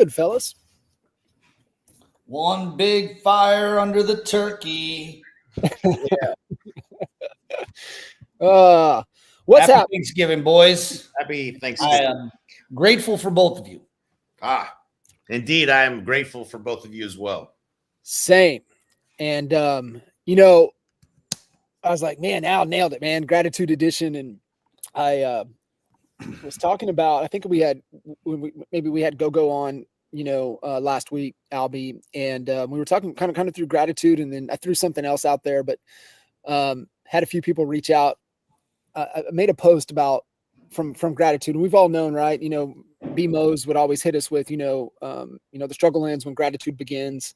good, fellas? One big fire under the turkey. Yeah. What's Happy happening? Thanksgiving, boys. Happy Thanksgiving. I am grateful for both of you. Indeed, I am grateful for both of you as well. Same. And, I was like, man, Al nailed it, man. Gratitude edition. And I was talking about, I think we had Go on, last week, Albie, and we were talking kind of through gratitude, and then I threw something else out there, but had a few people reach out. I made a post about from gratitude, and we've all known, right? BMOs would always hit us with, the struggle ends when gratitude begins,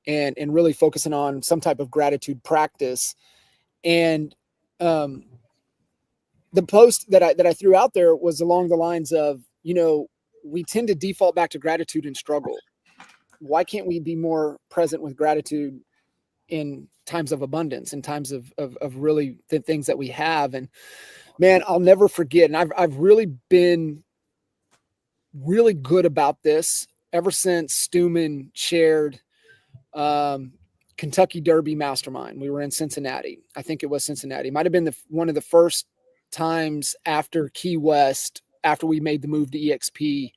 and really focusing on some type of gratitude practice. And the post that I threw out there was along the lines of, we tend to default back to gratitude and struggle. Why can't we be more present with gratitude in times of abundance, in times of really the things that we have? And man, I'll never forget. And I've really been really good about this ever since Stuman shared Kentucky Derby Mastermind. We were in Cincinnati. I think it was Cincinnati. It might have been one of the first times after Key West, after we made the move to EXP.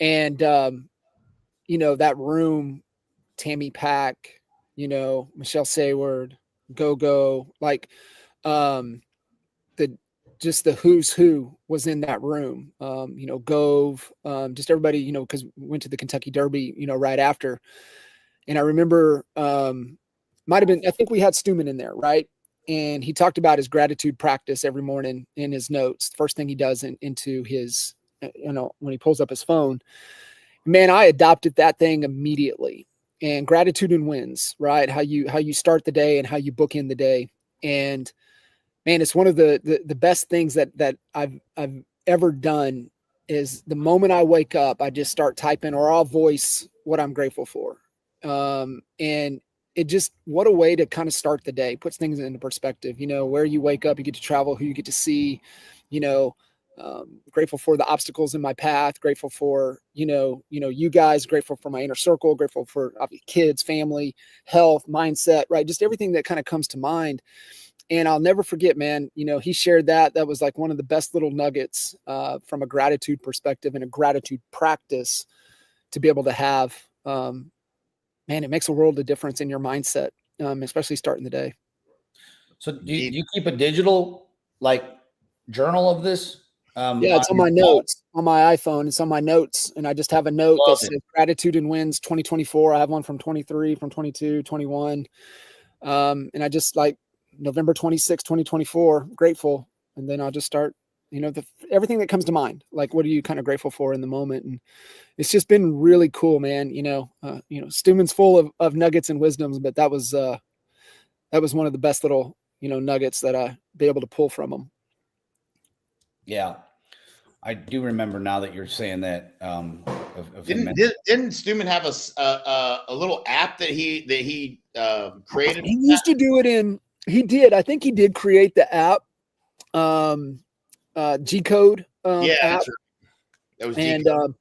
And, that room, Tammy Pack, Michelle Sayward, Go, like just the who's who was in that room. Gove, just everybody, because we went to the Kentucky Derby, right after. And I remember, might have been, I think we had Stuman in there, right? And he talked about his gratitude practice every morning in his notes. First thing he does into his, when he pulls up his phone. Man, I adopted that thing immediately. And gratitude and wins, right? How you start the day and how you book in the day. And man, it's one of the best things that I've ever done is the moment I wake up, I just start typing, or I'll voice what I'm grateful for. And it just, what a way to kind of start the day, puts things into perspective, where you wake up, you get to travel, who you get to see, grateful for the obstacles in my path, grateful for, you guys, grateful for my inner circle, grateful for kids, family, health, mindset, right? Just everything that kind of comes to mind. And I'll never forget, man, he shared that was like one of the best little nuggets, from a gratitude perspective and a gratitude practice to be able to have. Man, it makes a world of difference in your mindset, especially starting the day. So do you keep a digital journal of this? Yeah, it's on my notes on my iPhone. It's on my notes. And I just have a note that says gratitude and wins 2024. I have one from 23, from 22, 21. And I just November 26, 2024, grateful. And then I'll just start, everything that comes to mind, what are you kind of grateful for in the moment? And it's just been really cool, man. Stuman's full of nuggets and wisdoms, but that was one of the best little, nuggets that I be able to pull from them. Yeah. I do remember now that you're saying that. Didn't Stuman have a little app that he created? He used to do it he did. I think he did create the app, G-Code app. That's right. That was G-Code. And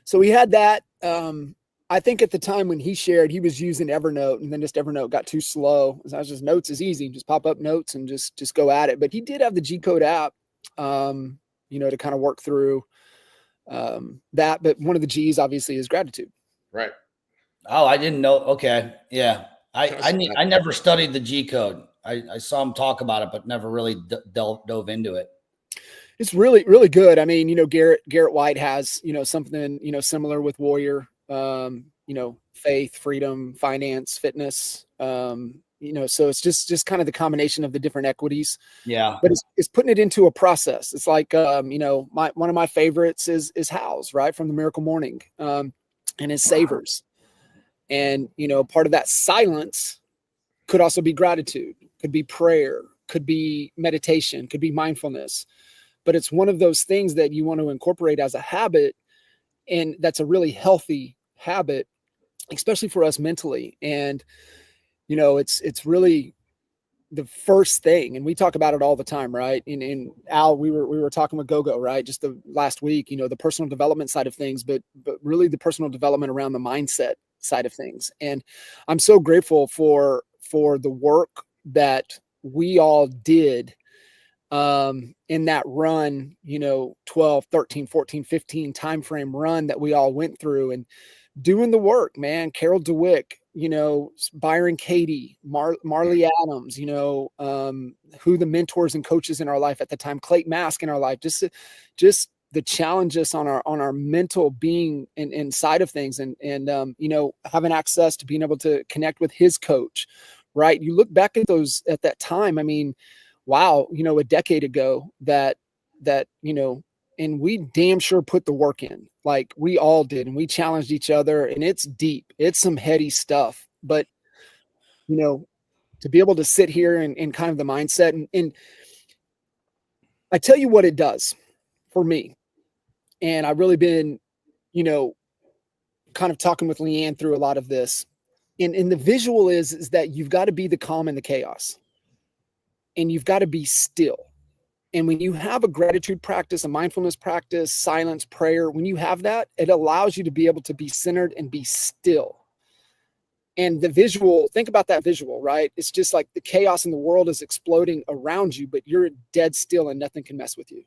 so we had that. I think at the time when he shared, he was using Evernote, and then just Evernote got too slow. So I was just, notes is easy. Just pop up notes and just go at it. But he did have the G-Code app, to kind of work through that. But one of the G's obviously is gratitude. Right. Oh, I didn't know. Okay. Yeah. I never studied the G code. I saw him talk about it, but never really dove into it. It's really, really good. I mean, Garrett White has, something, similar with Warrior, faith, freedom, finance, fitness, so it's just kind of the combination of the different equities. Yeah. But it's putting it into a process. It's like, one of my favorites is Hal's, right, from the Miracle Morning, and his savors. And, part of that silence could also be gratitude, could be prayer, could be meditation, could be mindfulness. But it's one of those things that you want to incorporate as a habit. And that's a really healthy habit, especially for us mentally. And, it's really the first thing, and we talk about it all the time, right? And Al, we were talking with Gogo, right? Just the last week, the personal development side of things, but really the personal development around the mindset side of things. And I'm so grateful for the work that we all did in that run, 12, 13, 14, 15 timeframe run that we all went through, and doing the work, man. Carol DeWick, Byron Katie, Marley Adams, who the mentors and coaches in our life at the time, Clayton Mask in our life, just the challenges on our mental being inside of things, and having access to being able to connect with his coach, right? You look back at that time. I mean, wow, a decade ago that and we damn sure put the work in, like we all did, and we challenged each other, and it's deep. It's some heady stuff, but to be able to sit here and kind of the mindset, and I tell you what it does for me. And I've really been, kind of talking with Leanne through a lot of this, and the visual is that you've got to be the calm in the chaos, and you've got to be still. And when you have a gratitude practice, a mindfulness practice, silence, prayer, when you have that, it allows you to be able to be centered and be still. And the visual, think about that visual, right? It's just like the chaos in the world is exploding around you, but you're dead still and nothing can mess with you.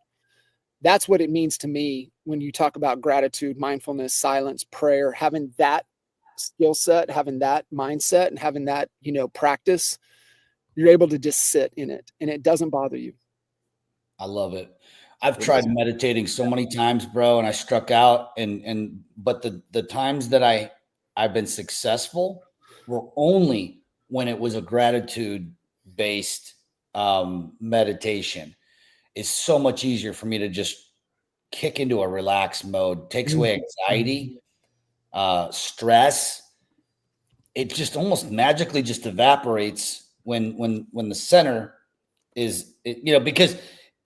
That's what it means to me when you talk about gratitude, mindfulness, silence, prayer, having that skill set, having that mindset, and having that, practice. You're able to just sit in it, and it doesn't bother you. I love it. I've tried meditating so many times, bro, and I struck out, but the times that I've been successful were only when it was a gratitude based meditation. It's so much easier for me to just kick into a relaxed mode. Takes away anxiety, stress. It just almost magically just evaporates when the center is, because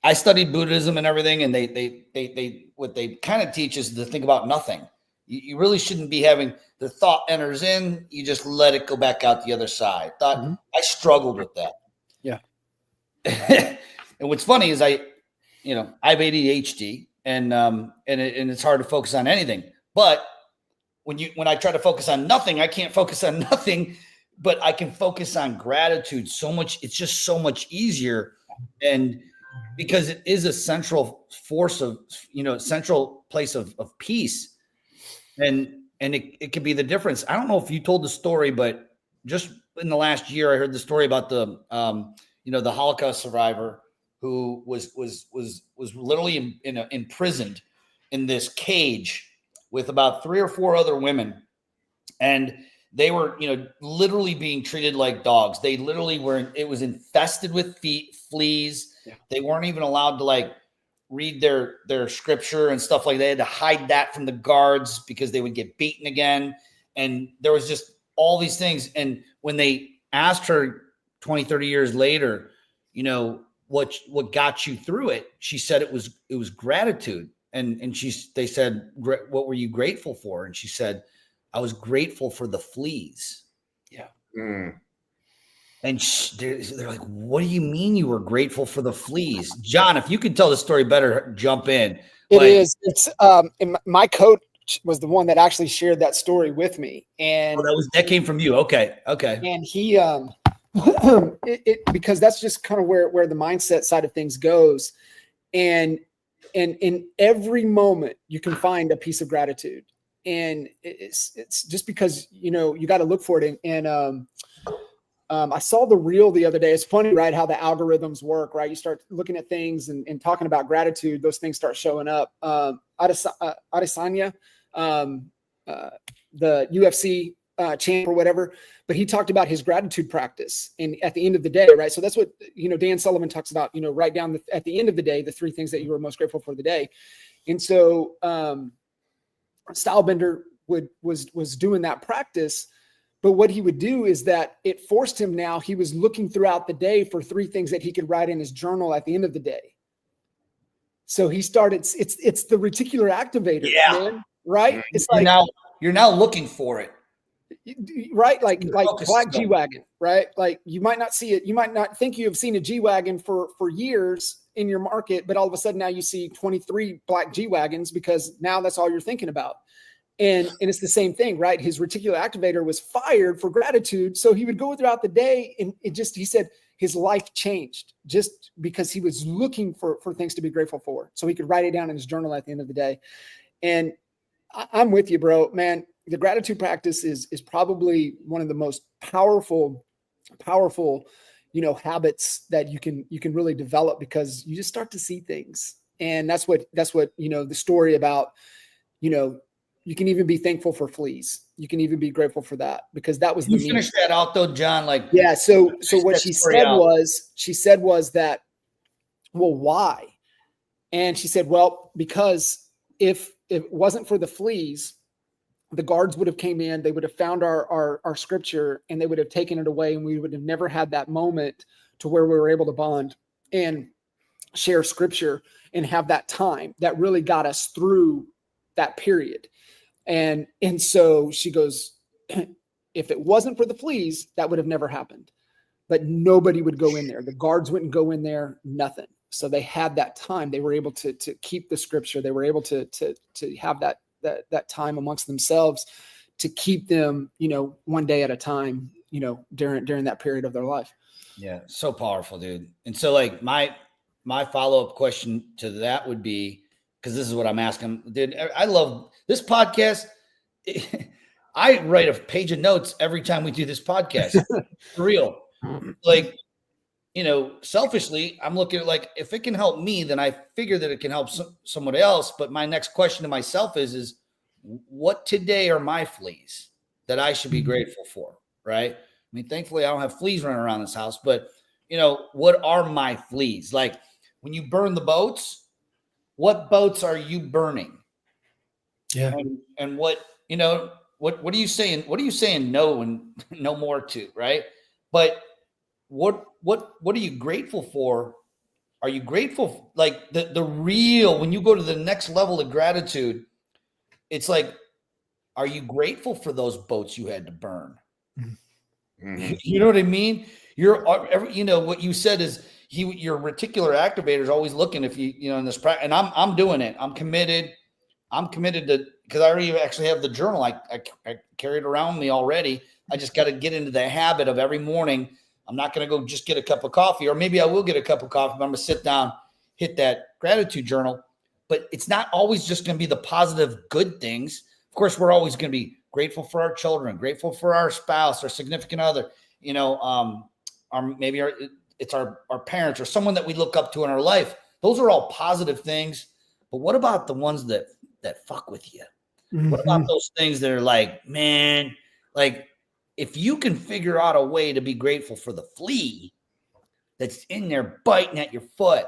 I studied Buddhism and everything, and they what they kind of teach is to think about nothing. You really shouldn't be having the thought enters in, you just let it go back out the other side. I struggled with that. Yeah. And what's funny is I have ADHD, and it's hard to focus on anything. But when I try to focus on nothing, I can't focus on nothing, but I can focus on gratitude so much. It's just so much easier. And because it is a central force of, central place of peace. And it could be the difference. I don't know if you told the story, but just in the last year, I heard the story about the Holocaust survivor who was literally imprisoned in this cage with about 3 or 4 other women. And they were, literally being treated like dogs. They literally were, it was infested with fleas. Yeah. They weren't even allowed to read their scripture and stuff like that. They had to hide that from the guards because they would get beaten again. And there was just all these things. And when they asked her 20, 30 years later, what got you through it? She said it was gratitude. And they said, what were you grateful for? And she said, I was grateful for the fleas. Yeah. And they're like, what do you mean you were grateful for the fleas? John, if you could tell the story better, jump in. It is. It's my coach was the one that actually shared that story with me. And that came from you. Okay. And he, because that's just kind of where the mindset side of things goes. And in every moment you can find a piece of gratitude. And it's just because, you got to look for it. And I saw the reel the other day. It's funny, right? How the algorithms work, right? You start looking at things and talking about gratitude, those things start showing up. Adesanya, the UFC champ or whatever, but he talked about his gratitude practice. And at the end of the day, right? So that's what, Dan Sullivan talks about, write down at the end of the day, the 3 things that you were most grateful for the day. And so, Stylebender was doing that practice, but what he would do is that it forced him. Now he was looking throughout the day for 3 things that he could write in his journal at the end of the day. So he started. It's the reticular activator, man, right? It's you're now looking for it. right? Like Focus black zone. G-Wagon, right? Like you might not see it. You might not think you have seen a G-Wagon for years in your market, but all of a sudden now you see 23 black G-Wagons because now that's all you're thinking about. And it's the same thing, right? His reticular activator was fired for gratitude. So he would go throughout the day and he said his life changed just because he was looking for things to be grateful for. So he could write it down in his journal at the end of the day. And I'm with you, bro, man. The gratitude practice is probably one of the most powerful, habits that you can really develop, because you just start to see things. And that's what, the story about, you can even be thankful for fleas. You can even be grateful for that, because that was you finish that out though, John. Like, yeah. So what she said was that, well, why? And she said, well, because if it wasn't for the fleas, the guards would have came in, they would have found our scripture, and they would have taken it away. And we would have never had that moment to where we were able to bond and share scripture and have that time that really got us through that period. And so she goes, if it wasn't for the fleas, that would have never happened. But nobody would go in there. The guards wouldn't go in there, nothing. So they had that time. They were able to keep the scripture. They were able to have that time amongst themselves to keep them, one day at a time, during that period of their life. Yeah. So powerful, dude. And so like my follow-up question to that would be, because this is what I'm asking, dude, I love this podcast. I write a page of notes every time we do this podcast. For real. Like, selfishly, I'm looking at, like, if it can help me, then I figure that it can help someone else. But my next question to myself is what today are my fleas that I should be grateful for? Right. I mean, thankfully I don't have fleas running around this house, but what are my fleas? Like when you burn the boats, what boats are you burning? Yeah. And what are you saying? What are you saying no and no more to, right? But what are you grateful for? Are you grateful, like the real, when you go to the next level of gratitude, it's like, are you grateful for those boats you had to burn? Mm-hmm. You know what I mean? What you said is your reticular activator is always looking if in this practice, and I'm doing it. I'm committed to, because I already actually have the journal. I carry it around me already. I just got to get into the habit of every morning. I'm not going to go just get a cup of coffee, or maybe I will get a cup of coffee, but I'm going to sit down, hit that gratitude journal. But it's not always just going to be the positive, good things. Of course, we're always going to be grateful for our children, grateful for our spouse, our significant other, it's our parents or someone that we look up to in our life. Those are all positive things. But what about the ones that fuck with you? Mm-hmm. What about those things that are like, man, like if you can figure out a way to be grateful for the flea that's in there biting at your foot.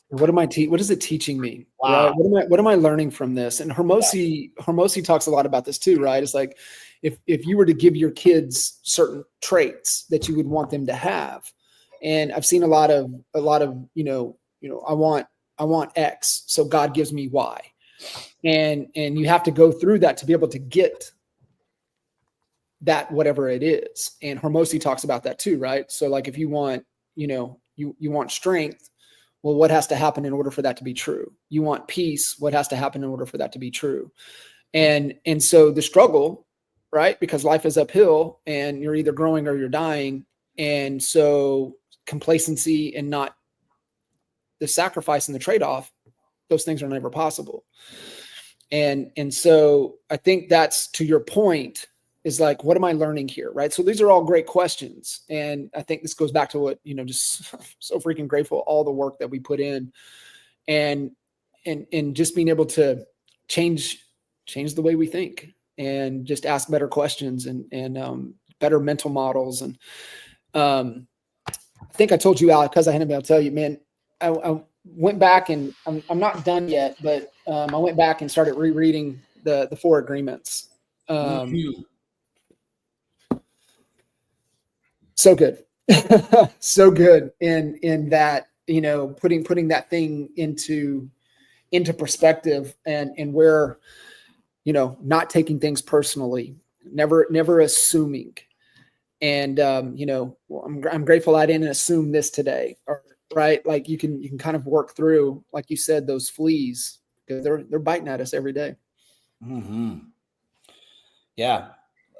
What is it teaching me? Wow. Right? What am I learning from this? And Hormozi talks a lot about this too, right? It's like if you were to give your kids certain traits that you would want them to have. And I've seen a lot of, I want X, so God gives me Y. And you have to go through that to be able to get that, whatever it is. And Hormozi talks about that too, right? So like if you want, you want strength, well, what has to happen in order for that to be true? You want peace, what has to happen in order for that to be true? And so the struggle, right? Because life is uphill and you're either growing or you're dying. And so complacency and not the sacrifice and the trade-off, those things are never possible. And so I think that's, to your point, is like, what am I learning here? Right. So these are all great questions. And I think this goes back to what, just so freaking grateful, all the work that we put in and just being able to change the way we think and just ask better questions and better mental models. And I think I told you, Alec, because I hadn't been able to tell you, man, I went back and I'm not done yet, but I went back and started rereading the 4 agreements. So good. So good in that, putting that thing into perspective and where, not taking things personally, never assuming. And, I'm grateful I didn't assume this today, or right. Like you can kind of work through, like you said, those fleas, because they're biting at us every day. Mm-hmm. Yeah.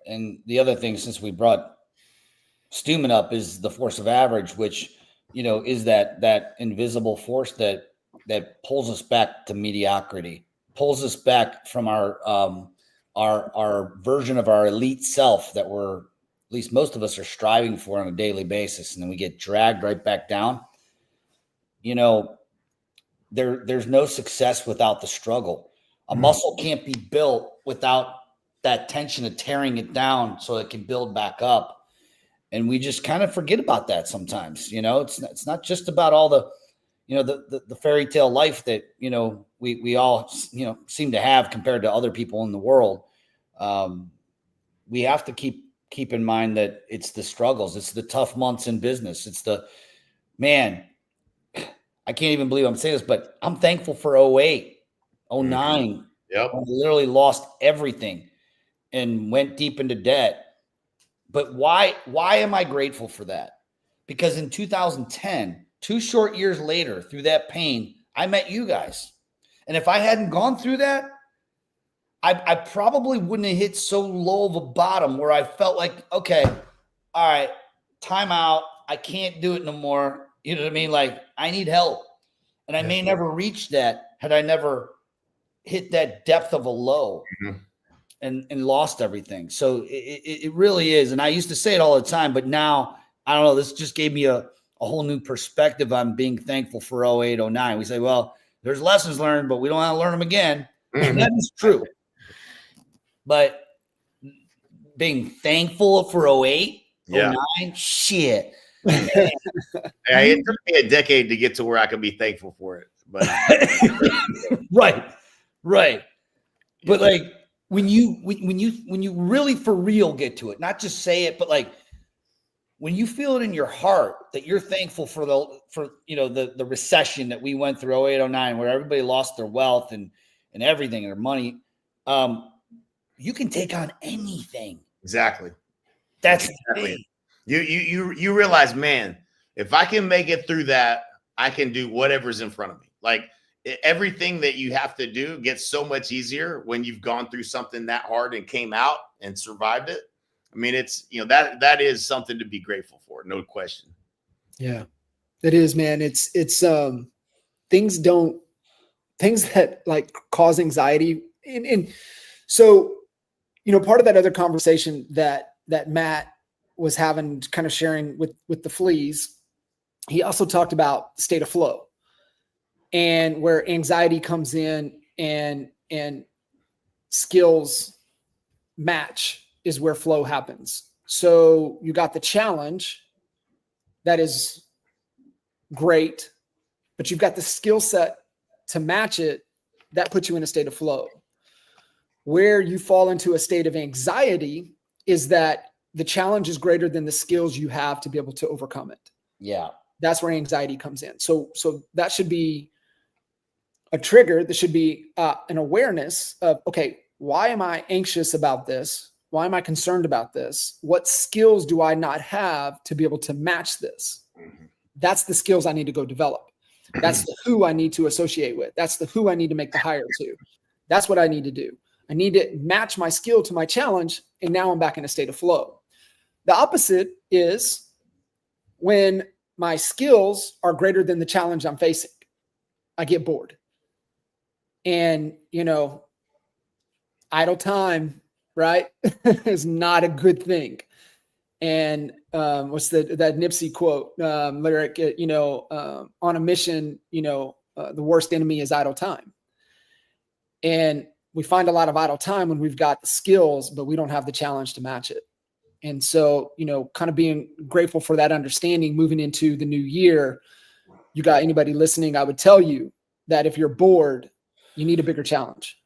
And the other thing, since we brought Stuman up, is the force of average, which, is that invisible force that pulls us back to mediocrity, pulls us back from our version of our elite self that we're, at least most of us, are striving for on a daily basis. And then we get dragged right back down. There's no success without the struggle. A muscle can't be built without that tension of tearing it down so it can build back up. And we just kind of forget about that sometimes. It's not just about all the, the fairy tale life that, we all, seem to have compared to other people in the world. We have to keep in mind that it's the struggles. It's the tough months in business. It's man, I can't even believe I'm saying this, but I'm thankful for 08, 09. Yep. I literally lost everything and went deep into debt. But why am I grateful for that? Because in 2010, 2 short years later, through that pain, I met you guys. And if I hadn't gone through that, I probably wouldn't have hit so low of a bottom where I felt like, okay, all right, time out. I can't do it no more. You know what I mean? Like, I need help. And I may never reach that had I never hit that depth of a low. Mm-hmm. And lost everything. So it really is. And I used to say it all the time, but now, I don't know, this just gave me a whole new perspective on being thankful for 08, 09. We say, well, there's lessons learned, but we don't want to learn them again. Mm-hmm. And that is true. But being thankful for 08, 09, shit. It took me a decade to get to where I could be thankful for it. But right. But like, when you really for real get to it, not just say it, but like when you feel it in your heart that you're thankful for the recession that we went through 08, 09, where everybody lost their wealth and everything and their money, you can take on anything. Exactly. That's exactly. You realize, man, if I can make it through that, I can do whatever's in front of me. Like, everything that you have to do gets so much easier when you've gone through something that hard and came out and survived it. I mean, it's, that is something to be grateful for. No question. Yeah, it is, man. It's things that like cause anxiety. And so, part of that other conversation that Matt was having, kind of sharing with the fleas, he also talked about state of flow. And where anxiety comes in and skills match is where flow happens. So you got the challenge that is great, but you've got the skill set to match it. That puts you in a state of flow. Where you fall into a state of anxiety is that the challenge is greater than the skills you have to be able to overcome it. Yeah. That's where anxiety comes in. So that should be a trigger. There should be an awareness of, okay, why am I anxious about this? Why am I concerned about this? What skills do I not have to be able to match this? Mm-hmm. That's the skills I need to go develop. That's the who I need to associate with. That's the who I need to make the hire to. That's what I need to do. I need to match my skill to my challenge. And now I'm back in a state of flow. The opposite is when my skills are greater than the challenge I'm facing. I get bored. And, idle time, right, is not a good thing. And what's that Nipsey quote, lyric, on a mission, the worst enemy is idle time. And we find a lot of idle time when we've got the skills, but we don't have the challenge to match it. And so, kind of being grateful for that understanding moving into the new year. You got anybody listening, I would tell you that if you're bored, you need a bigger challenge.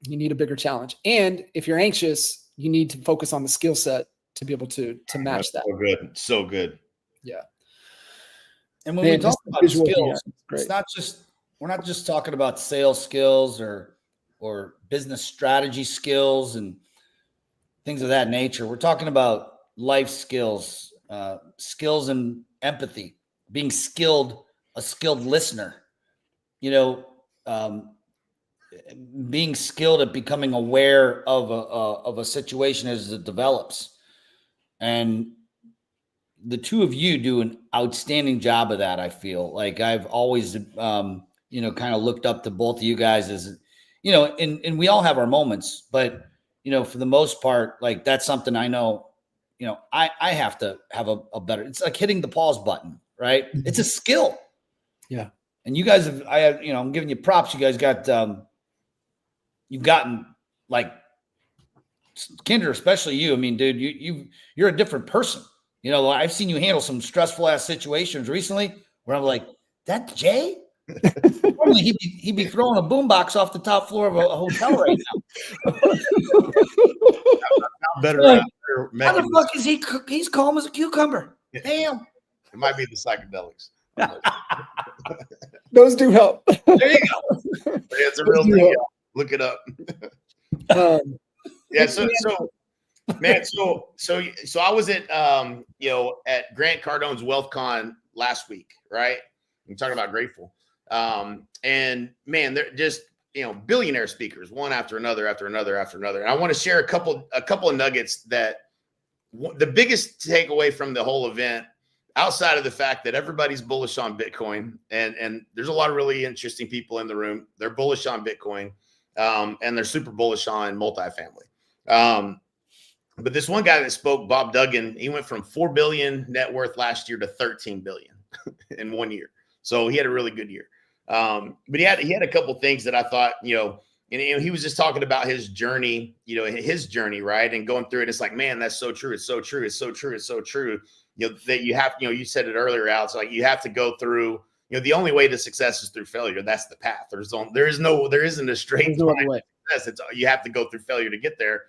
You need a bigger challenge. And if you're anxious, you need to focus on the skill set to be able to match that. So good. So good. Yeah. And when we talk about skills, we're not just talking about sales skills or business strategy skills and things of that nature. We're talking about life skills, skills and empathy, being skilled, a skilled listener, being skilled at becoming aware of a situation as it develops. And the two of you do an outstanding job of that. I feel like I've always, kind of looked up to both of you guys as, and we all have our moments, but, for the most part, like that's something I know, I have to have a better, it's like hitting the pause button, right? It's a skill. Yeah. And you guys I'm giving you props. You guys got, you've gotten like Kinder, especially you. I mean, dude, you're a different person. I've seen you handle some stressful ass situations recently where I'm like, that Jay? Normally he'd be throwing a boombox off the top floor of a hotel right now. How the fuck is he? He's calm as a cucumber. Damn. It might be the psychedelics. Those do help. There you go. It's a real thing. Look it up. Yeah. So I was at at Grant Cardone's WealthCon last week, right? I'm talking about grateful. And man, they're just billionaire speakers, one after another. And I want to share a couple of nuggets that the biggest takeaway from the whole event, outside of the fact that everybody's bullish on Bitcoin, and there's a lot of really interesting people in the room. They're bullish on Bitcoin, and they're super bullish on multifamily. But this one guy that spoke, Bob Duggan, he went from 4 billion net worth last year to 13 billion in 1 year. So he had a really good year. But he had a couple things that I thought, and he was just talking about his journey, right? And going through it. It's like, man, that's so true. It's so true. It's so true. It's so true. That you have, you said it earlier, Alex, like you have to go through, the only way to success is through failure. That's the path. There isn't a straight line to success. You have to go through failure to get there.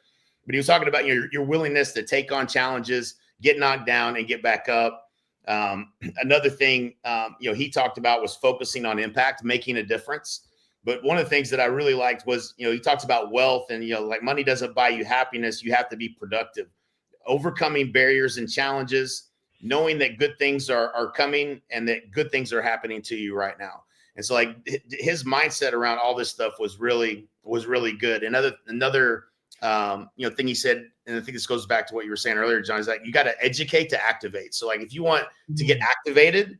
But he was talking about your willingness to take on challenges, get knocked down and get back up. Another thing, he talked about was focusing on impact, making a difference. But one of the things that I really liked was, he talks about wealth and, like money doesn't buy you happiness. You have to be productive, overcoming barriers and challenges, knowing that good things are coming and that good things are happening to you right now. And so like his mindset around all this stuff was really good. Another thing he said, and I think this goes back to what you were saying earlier, John, is that you got to educate to activate. So like, if you want to get activated,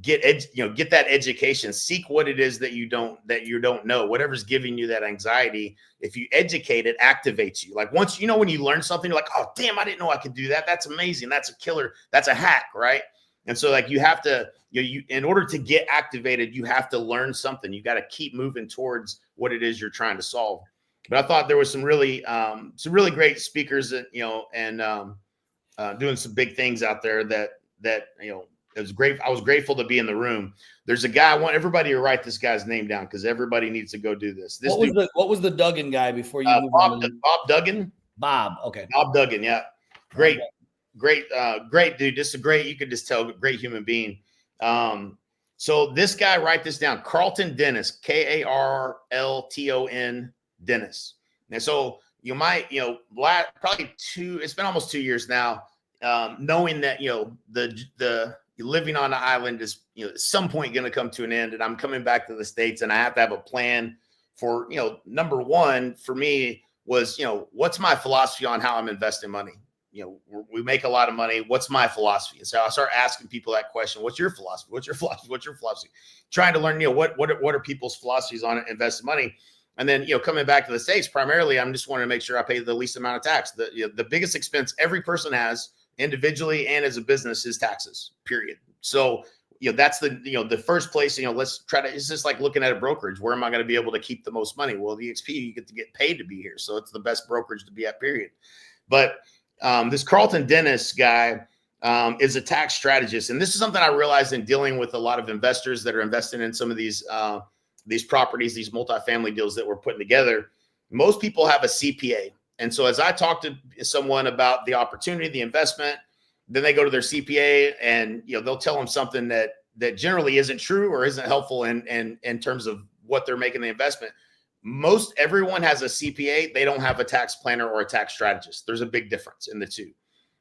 get that education, seek what it is that you don't know, whatever's giving you that anxiety. If you educate, it activates you. Like once, when you learn something, you're like, oh damn, I didn't know I could do that. That's amazing. That's a killer. That's a hack. Right. And so like, you have to, in order to get activated, you have to learn something. You got to keep moving towards what it is you're trying to solve. But I thought there was some really great speakers that, doing some big things out there that it was great. I was grateful to be in the room. There's a guy, I want everybody to write this guy's name down because everybody needs to go do this. What was the Duggan guy before you moved Bob Duggan? Bob. Okay. Bob Duggan. Yeah. Great dude. Just you could just tell, great human being. So this guy, write this down. Carlton Dennis, Karlton Dennis. And so you might, probably it's been almost 2 years now, knowing that, the living on the island is, at some point going to come to an end, and I'm coming back to the States and I have to have a plan for, number one for me was, what's my philosophy on how I'm investing money? We make a lot of money. What's my philosophy? And so I start asking people that question. What's your philosophy? What's your philosophy? What's your philosophy? Trying to learn, what are people's philosophies on investing money? And then, coming back to the States, primarily, I'm just wanting to make sure I pay the least amount of tax. The biggest expense every person has individually and as a business is taxes, period. So, that's the first place, let's try to, it's just like looking at a brokerage. Where am I going to be able to keep the most money? Well, the EXP, you get to get paid to be here. So it's the best brokerage to be at, period. But this Carlton Dennis guy is a tax strategist. And this is something I realized in dealing with a lot of investors that are investing in some of these properties, these multifamily deals that we're putting together. Most people have a CPA. And so as I talk to someone about the opportunity, the investment, then they go to their CPA and, they'll tell them something that generally isn't true or isn't helpful in terms of what they're making the investment. most everyone has a CPA. They don't have a tax planner or a tax strategist. There's a big difference in the two.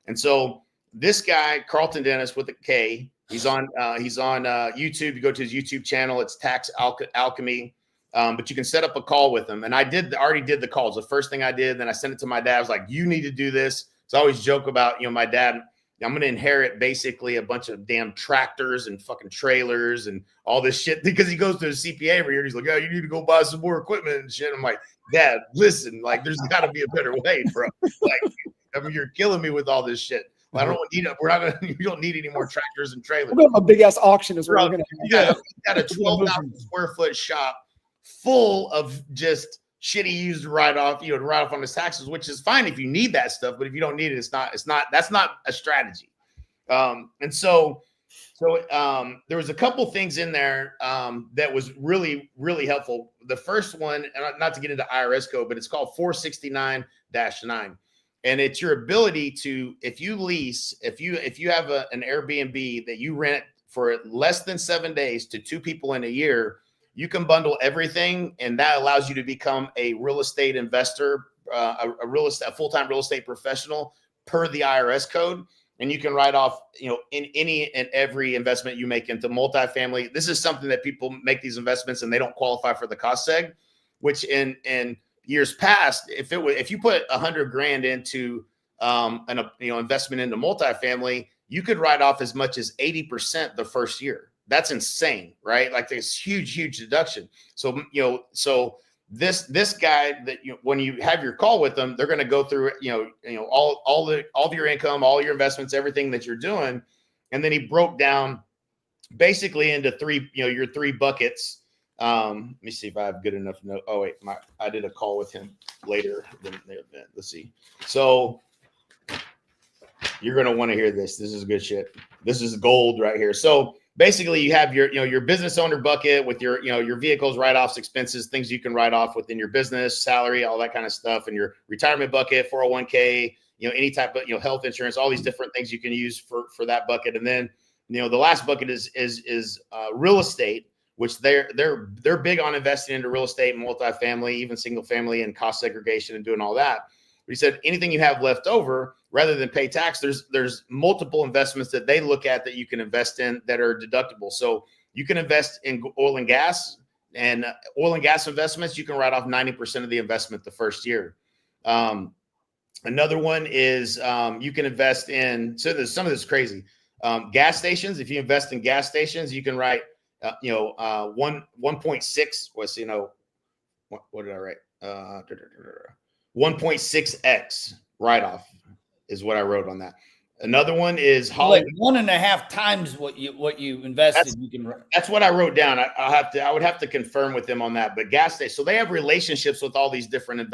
And so this guy, Carlton Dennis with a K, he's on YouTube. You go to his YouTube channel. It's Tax Alchemy. But you can set up a call with him. And I already did the calls. The first thing I did, then I sent it to my dad. I was like, you need to do this. So I always joke about, my dad, I'm going to inherit basically a bunch of damn tractors and fucking trailers and all this shit, because he goes to a CPA every year. He's like, oh, you need to go buy some more equipment and shit. I'm like, Dad, listen, like, there's got to be a better way, bro. Like, I mean, you're killing me with all this shit. I don't need it. You don't need any more tractors and trailers. We're going to have a big ass auction is what we're going to You got a 12,000 square foot shop full of just shit he used to write off, to write off on his taxes, which is fine if you need that stuff, but if you don't need it, that's not a strategy. And so there was a couple things in there that was really, really helpful. The first one, and not to get into IRS code, but it's called 469-9. And it's your ability to, if you lease, if you have an Airbnb that you rent for less than 7 days to 2 people in a year, you can bundle everything, and that allows you to become a real estate investor, a full-time real estate professional per the IRS code. And you can write off, in any and every investment you make into multifamily. This is something that people make these investments and they don't qualify for the cost seg, which in years past, if you put $100,000 into an investment into multifamily, you could write off as much as 80% the first year. That's insane, right? Like, there's huge deduction. So, this guy that when you have your call with them, they're going to go through, all of your income, all your investments, everything that you're doing. And then he broke down basically into your 3 buckets. Let me see if I have good enough note. Oh wait, I did a call with him later than the event. Let's see. So you're going to want to hear this. This is good shit. This is gold right here. So basically, you have your business owner bucket with your vehicles, write-offs, expenses, things you can write off within your business, salary, all that kind of stuff, and your retirement bucket, 401k, any type of health insurance, all these different things you can use for that bucket. And then the last bucket is real estate, which they're big on investing into real estate and multifamily, even single family, and cost segregation and doing all that. But he said anything you have left over, rather than pay tax, there's multiple investments that they look at that you can invest in that are deductible. So you can invest in oil and gas investments. You can write off 90% of the investment the first year. Another one is you can invest in. So there's some of this crazy gas stations. If you invest in gas stations, you can write 1.6. What did I write? 1.6x write-off is what I wrote on that. Another one is Hollywood. Like 1.5 times what you invested. That's what I wrote down. I would have to confirm with them on that. But gas stations, so they have relationships with all these different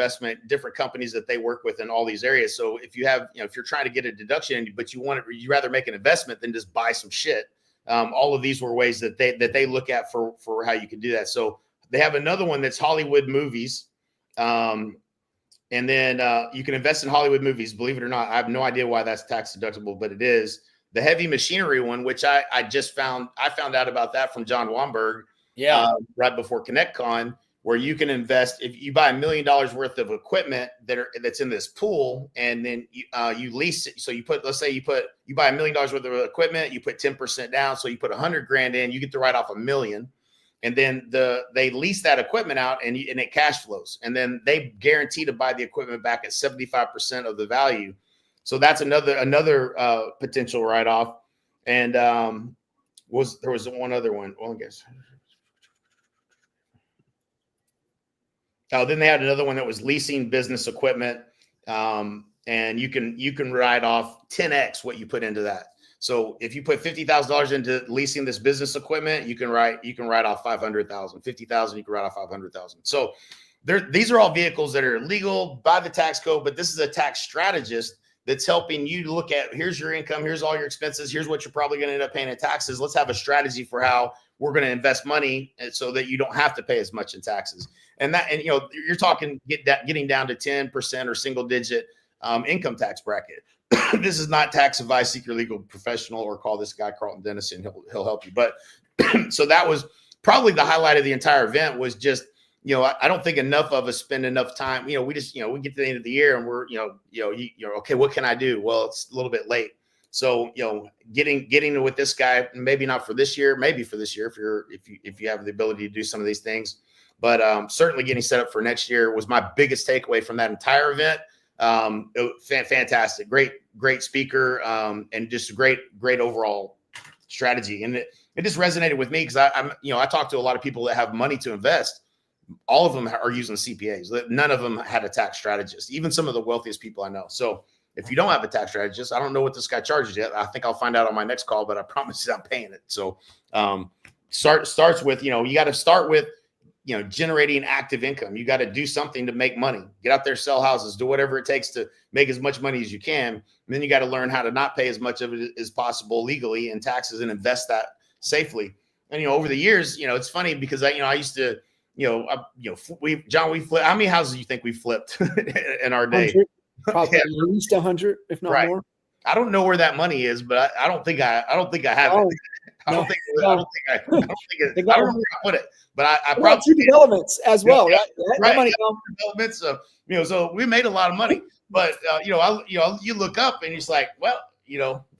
different companies that they work with in all these areas. So if you have, if you're trying to get a deduction, but you rather make an investment than just buy some shit. All of these were ways that they look at for how you can do that. So they have another one that's Hollywood movies. And then you can invest in Hollywood movies. Believe it or not, I have no idea why that's tax deductible, but it is. The heavy machinery one, which I found out about that from John Wamberg, right before ConnectCon, where you can invest if you buy $1 million worth of equipment that's in this pool, and then you lease it. So let's say you buy $1 million worth of equipment, you put 10% down, so you put $100,000 in, you get to write off $1 million. And then they lease that equipment out and it cash flows. And then they guarantee to buy the equipment back at 75% of the value. So that's another potential write-off. And there was one other one. Well, I guess. Then they had another one that was leasing business equipment. And you can write off 10x what you put into that. So if you put $50,000 into leasing this business equipment, you can write off $500,000. $50,000, you can write off $500,000. So these are all vehicles that are legal by the tax code, but this is a tax strategist that's helping you look at, here's your income, here's all your expenses, here's what you're probably going to end up paying in taxes. Let's have a strategy for how we're going to invest money so that you don't have to pay as much in taxes. And you're talking getting down to 10% or single digit income tax bracket. This is not tax advice. Seek your legal professional or call this guy Carlton Dennis and he'll help you. But so that was probably the highlight of the entire event, was just I don't think enough of us spend enough time. We just, we get to the end of the year and we're, okay, what can I do? Well, it's a little bit late. So, getting with this guy, maybe not for this year, maybe for this year, if you have the ability to do some of these things, but certainly getting set up for next year was my biggest takeaway from that entire event. Fantastic, great speaker, and just great overall strategy. And it just resonated with me because I talked to a lot of people that have money to invest. All of them are using CPAs. None of them had a tax strategist, even some of the wealthiest people I know. So if you don't have a tax strategist, I don't know what this guy charges yet. I think I'll find out on my next call, but I promise you I'm paying it. So starts with, you got to start with, generating active income. You got to do something to make money. Get out there, sell houses, do whatever it takes to make as much money as you can. And then you got to learn how to not pay as much of it as possible legally in taxes and invest that safely. And, over the years, it's funny because I used to, we flipped. How many houses do you think we flipped in our day? Probably at least 100, if not more. I don't know where that money is, but I don't think I have it. I don't know where I put it, but I probably two developments as well, right? Right. Money developments. So we made a lot of money, but you look up and it's like, well,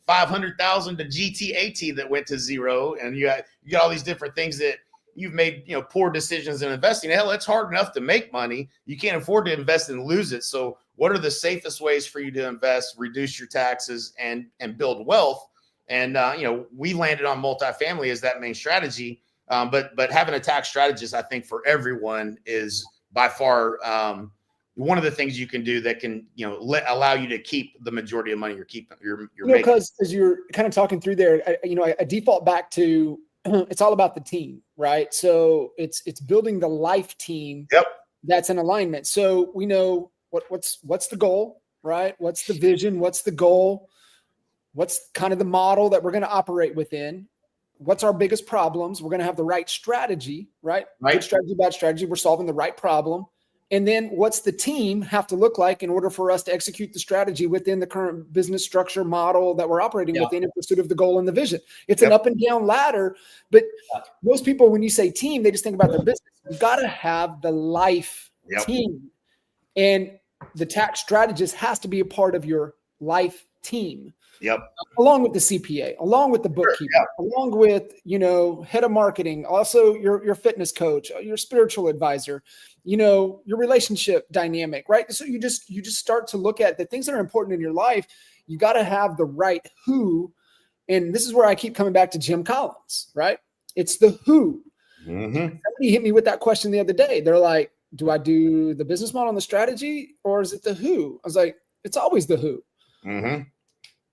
500,000 to GTAT that went to zero, and you got all these different things that you've made, poor decisions in investing. Hell, it's hard enough to make money. You can't afford to invest and lose it. So what are the safest ways for you to invest, reduce your taxes, and build wealth? And, we landed on multifamily as that main strategy. But having a tax strategist, I think for everyone is by far one of the things you can do that can, allow you to keep the majority of money you're keeping. You're making. Because as you're kind of talking through there, I default back to it's all about the team, right? So it's building the life team. Yep. That's in alignment. So we know what's the goal, right? What's the vision? What's the goal? What's kind of the model that we're going to operate within? What's our biggest problems? We're going to have the right strategy, right? Good strategy, bad strategy. We're solving the right problem. And then what's the team have to look like in order for us to execute the strategy within the current business structure model that we're operating within in pursuit of the goal and the vision? It's an up and down ladder, but most people, when you say team, they just think about their business. You've got to have the life team, and the tax strategist has to be a part of your life team. Yep. Along with the CPA, along with the bookkeeper, along with, head of marketing, also your fitness coach, your spiritual advisor, your relationship dynamic, right? So you just start to look at the things that are important in your life. You got to have the right who. And this is where I keep coming back to Jim Collins, right? It's the who. Mm-hmm. Somebody hit me with that question the other day. They're like, do I do the business model and the strategy, or is it the who? I was like, it's always the who. Mm-hmm.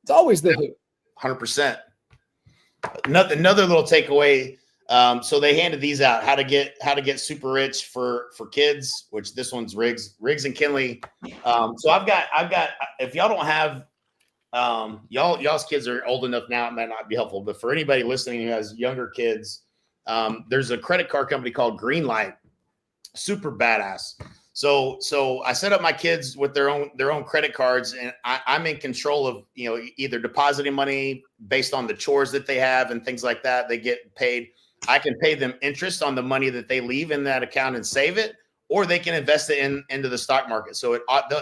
It's always the who. 100%. Another little takeaway. So they handed these out. How to get super rich for kids, which this one's Riggs and Kinley. So I've got. If y'all don't have, y'all's kids are old enough now, it might not be helpful. But for anybody listening who has younger kids, there's a credit card company called Greenlight. Super badass. So I set up my kids with their own credit cards, and I'm in control of, either depositing money based on the chores that they have and things like that. They get paid. I can pay them interest on the money that they leave in that account and save it, or they can invest it into the stock market. So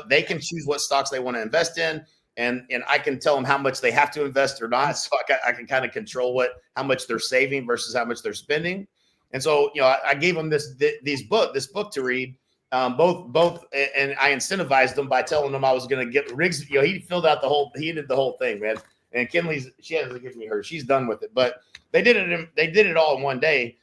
they can choose what stocks they want to invest in, and I can tell them how much they have to invest or not. So I can kind of control how much they're saving versus how much they're spending. And so, I gave them this book to read. Both, and I incentivized them by telling them I was going to get Riggs. He did the whole thing, man. And Kinley's, she hasn't given me hers. She's done with it, but they did it all in one day,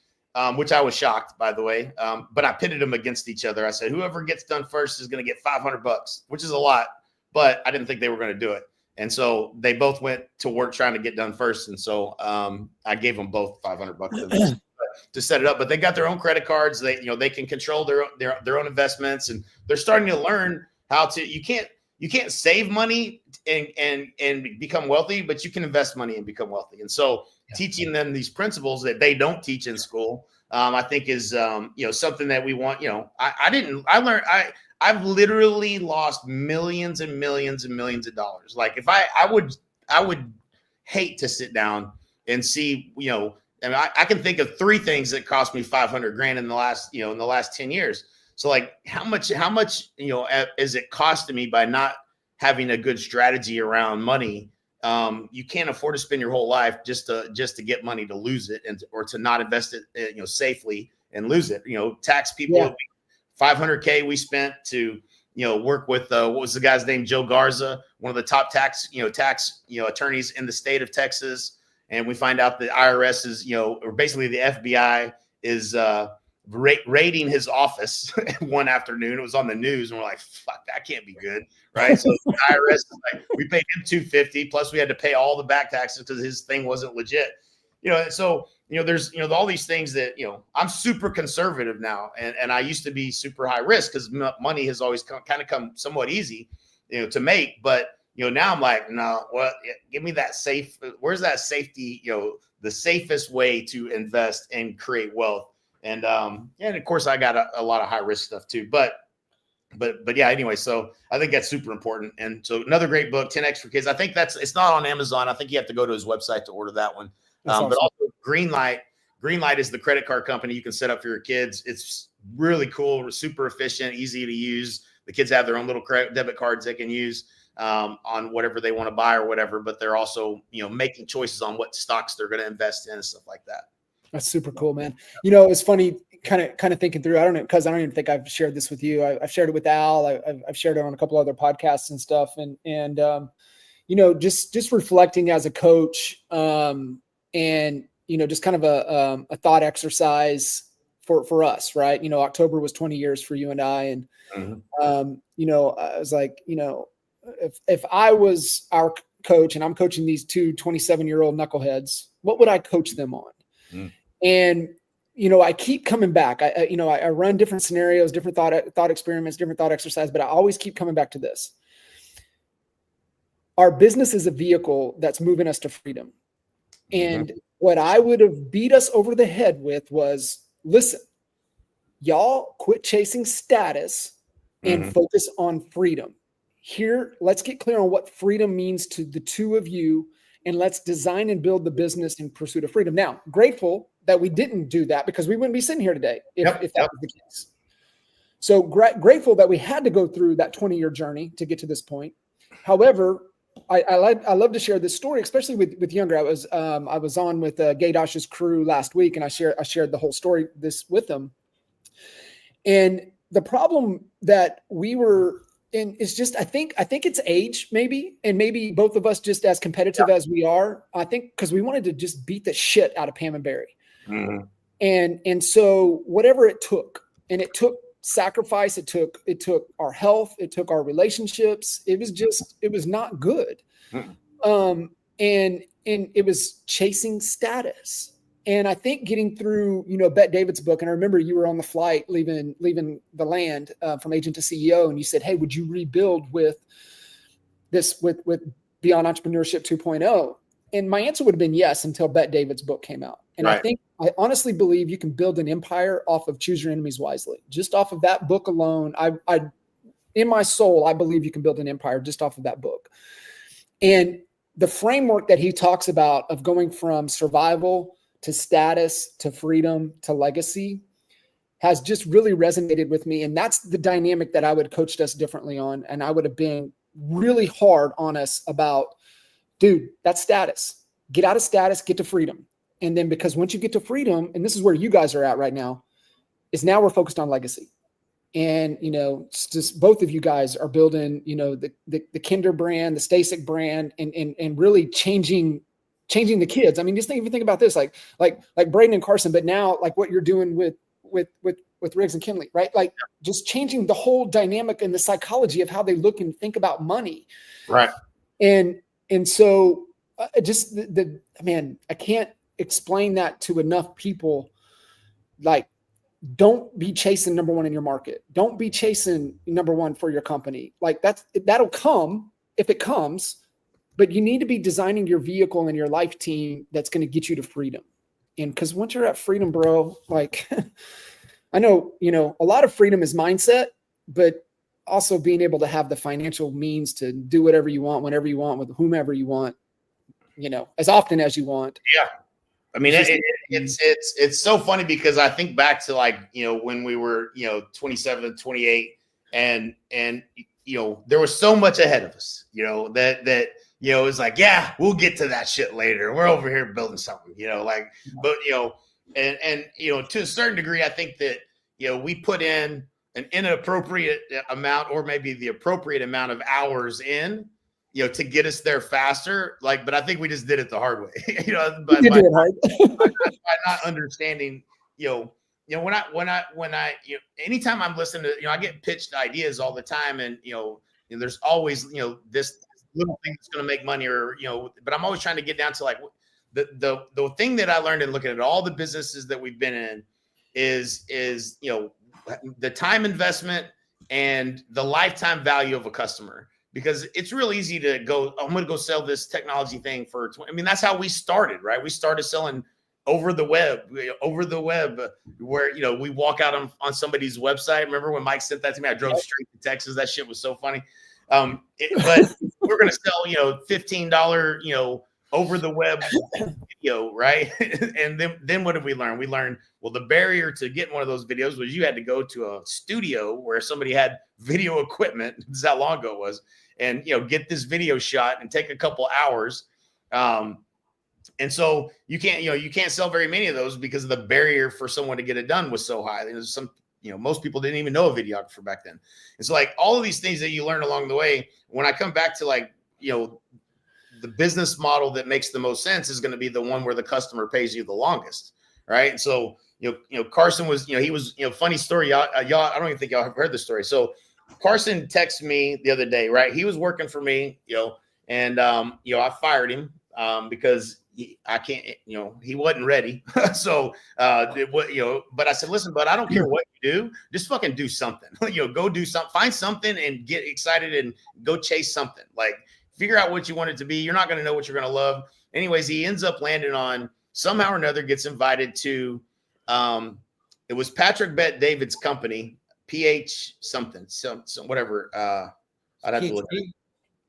which I was shocked, by the way. But I pitted them against each other. I said, whoever gets done first is going to get $500, which is a lot, but I didn't think they were going to do it. And so they both went to work trying to get done first. And so I gave them both $500 to set it up, but they got their own credit cards. They can control their own investments, and they're starting to learn how to. You can't save money and become wealthy, but you can invest money and become wealthy. And so teaching them these principles that they don't teach in school, I think is something that we want. I've literally lost millions and millions and millions of dollars. Like if I would hate to sit down and see, I mean, I can think of 3 things that cost me 500 grand in the last, in the last 10 years. So like how much, is it costing me by not having a good strategy around money? You can't afford to spend your whole life just to get money to lose it or to not invest it, safely and lose it. Tax people, Yeah. 500K we spent to, work with, what was the guy's name? Joe Garza, one of the top tax attorneys in the state of Texas. And we find out the IRS is, or basically the FBI is raiding his office one afternoon. It was on the news, and we're like, "Fuck, that can't be good, right?" So the IRS is like, we paid him $250, plus we had to pay all the back taxes because his thing wasn't legit. So there's all these things that I'm super conservative now, and I used to be super high risk because money has always come somewhat easy, to make, but. Now I'm like, no, give me that safe. Where's that safety? The safest way to invest and create wealth. And of course I got a lot of high risk stuff too, but yeah, anyway, so I think that's super important. And so another great book, 10X for Kids. I think it's not on Amazon. I think you have to go to his website to order that one. Awesome. But also Greenlight is the credit card company you can set up for your kids. It's really cool, super efficient, easy to use. The kids have their own little debit cards they can use on whatever they want to buy or whatever, but they're also, making choices on what stocks they're going to invest in and stuff like that. That's super cool, man. It's funny kind of thinking through, I don't know, because I don't even think I've shared this with you. I've shared it with Al. I've shared it on a couple other podcasts and stuff. And just reflecting as a coach, and, just kind of a thought exercise for us, right? October was 20 years for you and I. And, I was like, if I was our coach and I'm coaching these 27-year-old knuckleheads, what would I coach them on? And, I keep coming back. I run different scenarios, different thought experiments, different thought exercise, but I always keep coming back to this. Our business is a vehicle that's moving us to freedom. And what I would have beat us over the head with was, listen, y'all quit chasing status and focus on freedom. Here, let's get clear on what freedom means to the two of you, and let's design and build the business in pursuit of freedom. Now, grateful that we didn't do that because we wouldn't be sitting here today if that was the case. So grateful that we had to go through that 20-year journey to get to this point. However, I love to share this story, especially with younger. I was on with Gay Dosh's crew last week, and I shared the whole story with them. And the problem that we were in is just, I think it's age maybe, and maybe both of us just as competitive as we are. I think because we wanted to just beat the shit out of Pam and Barry. And so whatever it took, and it took sacrifice, it took our health, it took our relationships. It was not good. And it was chasing status. And I think getting through, Bette David's book, and I remember you were on the flight leaving the land from agent to CEO, and you said, "Hey, would you rebuild with Beyond Entrepreneurship 2.0?" And my answer would have been yes until Bette David's book came out. And right. I honestly believe you can build an empire off of Choose Your Enemies Wisely. Just off of that book alone, I in my soul, I believe you can build an empire just off of that book. And the framework that he talks about of going from survival to status, to freedom, to legacy has just really resonated with me. And that's the dynamic that I would have coached us differently on. And I would have been really hard on us about, dude, that's status. Get out of status, get to freedom. And then because once you get to freedom, and this is where you guys are at right now, is now we're focused on legacy. And, it's just both of you guys are building, the Kinder brand, the Stasek brand, and really changing the kids. I mean, just think about this, like Braden and Carson, but now like what you're doing with Riggs and Kinley, right? Like just changing the whole dynamic and the psychology of how they look and think about money. Right. And so just man, I can't explain that to enough people. Like, don't be chasing number one in your market. Don't be chasing number one for your company. Like that'll come if it comes. But you need to be designing your vehicle and your life team that's going to get you to freedom. And because once you're at freedom, bro, like I know, a lot of freedom is mindset, but also being able to have the financial means to do whatever you want, whenever you want, with whomever you want, as often as you want. Yeah. I mean, it's so funny because I think back to like, when we were, 27, 28 and there was so much ahead of us, that it's like, yeah, we'll get to that shit later. We're over here building something, but to a certain degree, I think that, we put in an inappropriate amount or maybe the appropriate amount of hours in, to get us there faster. But I think we just did it the hard way, by not understanding, when I anytime I'm listening to, I get pitched ideas all the time and, there's always, this little thing that's going to make money or, but I'm always trying to get down to like the thing that I learned in looking at all the businesses that we've been in is, the time investment and the lifetime value of a customer. Because it's real easy to go, I'm going to go sell this technology thing for, that's how we started, right? We started selling over the web, where, we walk out on somebody's website. Remember when Mike sent that to me? I drove straight to Texas. That shit was so funny. But we're going to sell, $15, over the web video, right? And then what did we learn? We learned, well, the barrier to getting one of those videos was you had to go to a studio where somebody had video equipment. This is how long ago it was. And, get this video shot and take a couple hours. And so you can't sell very many of those because the barrier for someone to get it done was so high. There's most people didn't even know a videographer back then. It's like all of these things that you learn along the way. When I come back to the business model that makes the most sense is going to be the one where the customer pays you the longest. Right. And so, Carson was, he was, funny story. Y'all, I don't even think y'all have heard this story. So Carson texted me the other day, right? He was working for me, and, I fired him because I can't, he wasn't ready. So, but I said, listen, but I don't care what you do, just fucking do something, go do something, find something and get excited and go chase something. Figure out what you want it to be. You're not going to know what you're going to love. Anyways, he ends up landing on somehow or another gets invited to, it was Patrick Bet David's company, PH something, some whatever. I'd have to look at it.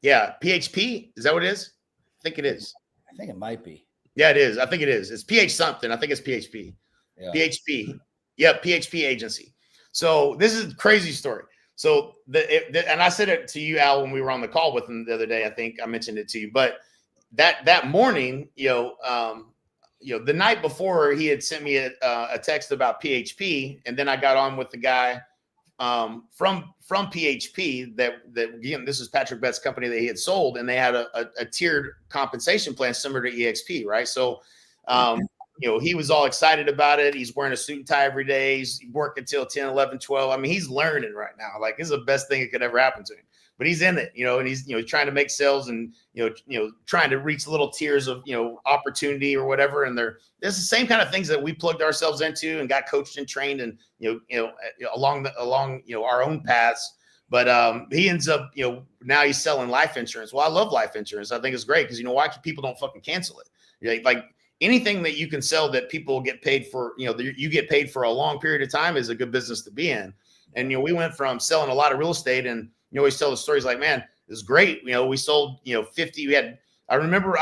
Yeah. PHP. Is that what it is? I think it is. I think it might be. Yeah, it is. I think it is. It's PH something. I think it's PHP. Yeah. PHP. Yeah. PHP agency. So this is a crazy story. So and I said it to you, Al, when we were on the call with him the other day. I think I mentioned it to you, but that morning, the night before, he had sent me a text about PHP, and then I got on with the guy from PHP that again, this is Patrick Bett's company that he had sold, and they had a tiered compensation plan similar to EXP, right? So he was all excited about it. He's wearing a suit and tie every day. He's working until 10, 11, 12. He's learning right now. This is the best thing that could ever happen to him. But he's in it, and he's, trying to make sales and, trying to reach little tiers of, opportunity or whatever. And there's the same kind of things that we plugged ourselves into and got coached and trained and, along our own paths. But he ends up, now he's selling life insurance. Well, I love life insurance. I think it's great because, why people don't fucking cancel it? Anything that you can sell that people get paid for, you get paid for a long period of time is a good business to be in. And, we went from selling a lot of real estate and, always tell the stories like, man, it's great. We sold, 50, we had, I don't remember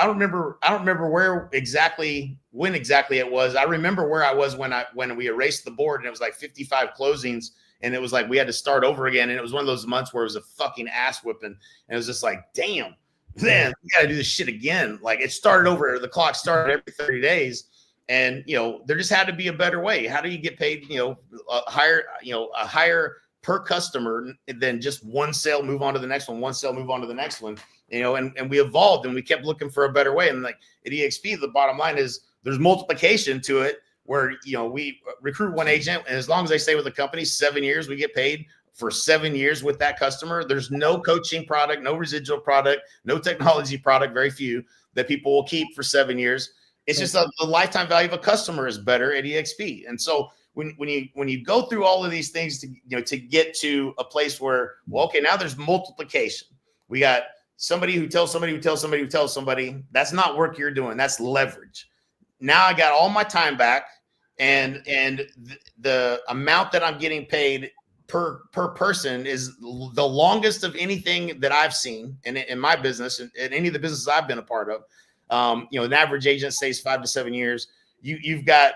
when exactly it was. I remember where I was when we erased the board and it was like 55 closings and it was like, we had to start over again. And it was one of those months where it was a fucking ass whipping. And it was just like, damn, man, we got to do this shit again. It started over, the clock started every 30 days. And, there just had to be a better way. How do you get paid, a higher per customer than just one sale, move on to the next one sale, move on to the next one, and we evolved and we kept looking for a better way. And at EXP, the bottom line is there's multiplication to it where, we recruit one agent and as long as they stay with the company 7 years, we get paid for 7 years with that customer. There's no coaching product, no residual product, no technology product, very few that people will keep for 7 years. It's just the lifetime value of a customer is better at EXP. And so when you go through all of these things to get to a place where, well, okay, now there's multiplication. We got somebody who tells somebody who tells somebody who tells somebody. That's not work you're doing. That's leverage. Now I got all my time back, and the amount that I'm getting paid per person is the longest of anything that I've seen in my business and any of the businesses I've been a part of. An average agent stays 5 to 7 years. you've got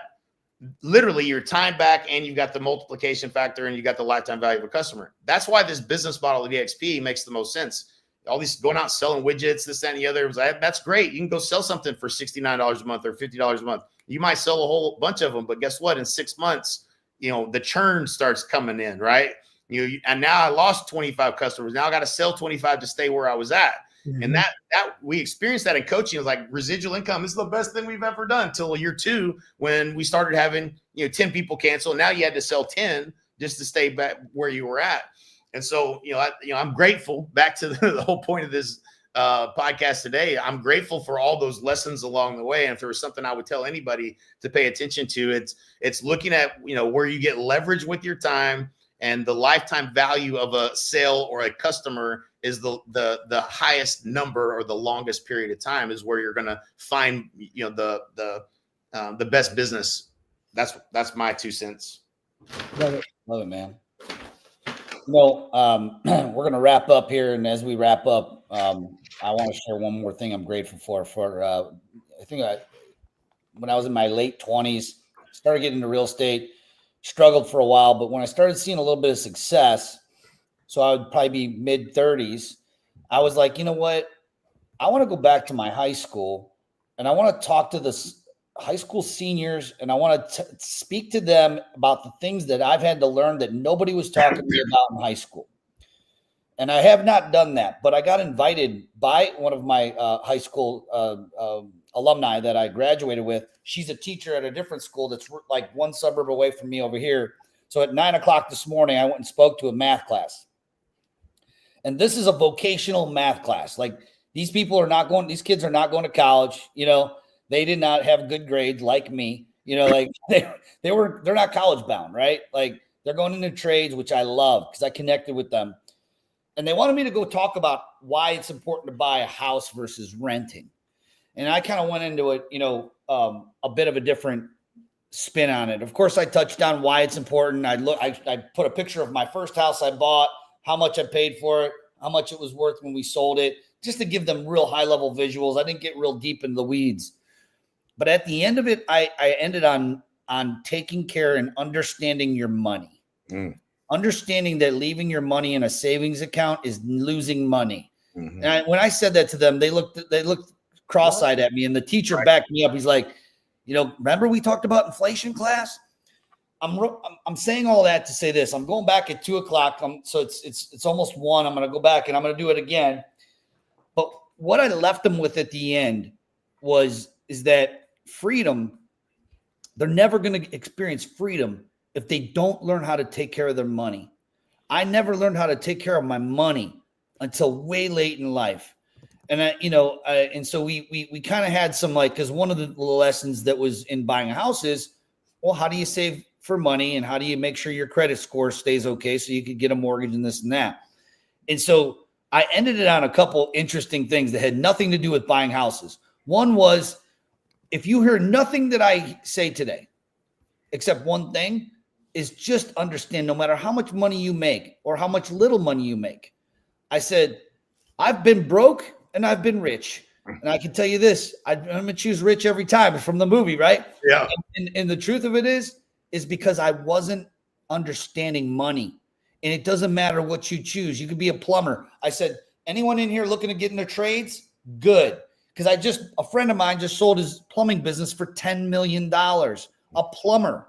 literally your time back, and you've got the multiplication factor, and you got the lifetime value of a customer. That's why this business model of EXP makes the most sense. All these going out and selling widgets, this, that, and the other. That's great. You can go sell something for $69 a month or $50 a month. You might sell a whole bunch of them, but guess what? In 6 months, the churn starts coming in, right? And now I lost 25 customers. Now I got to sell 25 to stay where I was at. Mm-hmm. And that we experienced that in coaching. It was like residual income. This is the best thing we've ever done till year 2, when we started having 10 people cancel. Now you had to sell 10 just to stay back where you were at. And so I'm grateful. Back to the whole point of this podcast today, I'm grateful for all those lessons along the way. And if there was something I would tell anybody to pay attention to, it's looking at where you get leverage with your time, and the lifetime value of a sale or a customer is the highest number, or the longest period of time is where you're going to find the best business. That's my 2 cents. Love it, man. We're going to wrap up here, and as we wrap up, I want to share one more thing I'm grateful for. I think when I was in my late 20s, started getting into real estate, struggled for a while, but when I started seeing a little bit of success, so I would probably be mid 30s, I was like, you know what? I want to go back to my high school, and I want to talk to the high school seniors, and I want to speak to them about the things that I've had to learn that nobody was talking to me about in high school. And I have not done that, but I got invited by one of my high school alumni that I graduated with. She's a teacher at a different school that's like one suburb away from me over here. So at 9 o'clock this morning, I went and spoke to a math class. And this is a vocational math class. Like, these kids are not going to college. They did not have good grades like me. Like they're not college bound, right? Like, they're going into trades, which I love because I connected with them. And they wanted me to go talk about why it's important to buy a house versus renting. And I kind of went into it, a bit of a different spin on it. Of course, I touched on why it's important. I put a picture of my first house I bought, how much I paid for it, how much it was worth when we sold it, just to give them real high level visuals. I didn't get real deep into the weeds. But at the end of it, I ended on taking care and understanding your money. Understanding that leaving your money in a savings account is losing money. Mm-hmm. And when I said that to them, they looked cross-eyed at me, and the teacher backed me up. He's like, remember we talked about inflation class? I'm saying all that to say this. I'm going back at 2 o'clock. So it's almost 1. I'm going to go back and I'm going to do it again. But what I left them with at the end is that freedom, they're never going to experience freedom if they don't learn how to take care of their money. I never learned how to take care of my money until way late in life. And and so we kind of had some, like, because one of the lessons that was in buying a house is, well, how do you save for money, and how do you make sure your credit score stays okay so you could get a mortgage and this and that. And so I ended it on a couple interesting things that had nothing to do with buying houses. One was, if you hear nothing that I say today, except one thing, is just understand, no matter how much money you make or how much little money you make. I said, I've been broke and I've been rich. And I can tell you this, I'm going to choose rich every time from the movie, right? Yeah. And the truth of it is because I wasn't understanding money. And it doesn't matter what you choose. You could be a plumber. I said, anyone in here looking to get into trades? Good. Because a friend of mine just sold his plumbing business for $10 million. A plumber.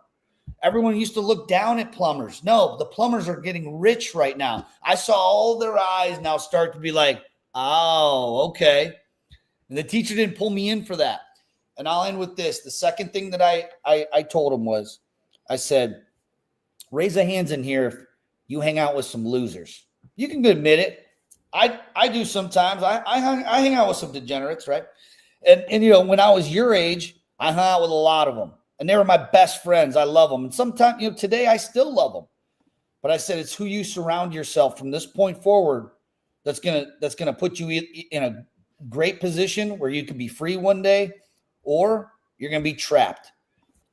Everyone used to look down at plumbers. No, the plumbers are getting rich right now. I saw all their eyes now start to be like, oh, okay. And the teacher didn't pull me in for that. And I'll end with this. The second thing that I told him was, I said, raise the hands in here if you hang out with some losers. You can admit it. I do sometimes. I hang out with some degenerates, right? And when I was your age, I hung out with a lot of them. And they were my best friends. I love them. And sometimes, today I still love them. But I said, it's who you surround yourself from this point forward that's gonna put you in a great position where you can be free one day, or you're gonna be trapped.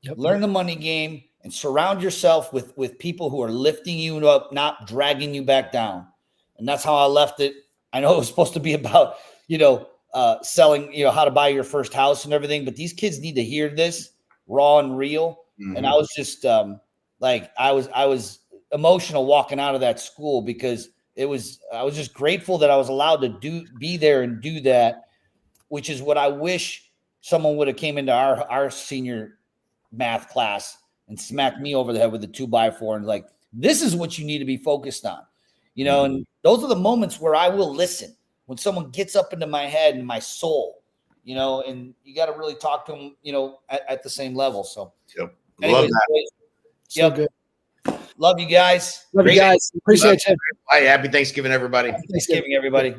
Yep. Learn the money game and surround yourself with people who are lifting you up, not dragging you back down. And that's how I left it. I know it was supposed to be about, selling, how to buy your first house and everything, but these kids need to hear this. raw and real. Mhm. And I was just like I was emotional walking out of that school because I was just grateful that I was allowed to be there and do that, which is what I wish someone would have came into our senior math class and smacked me over the head with a 2x4 and like, this is what you need to be focused on, you know. And those are the moments where I will listen when someone gets up into my head and my soul, you know, and you got to really talk to them, you know, at the same level. So, Yep. anyways, Love that. So yep. good. Love you guys. Love you guys. Appreciate you. Happy Thanksgiving, everybody. Thanksgiving, everybody.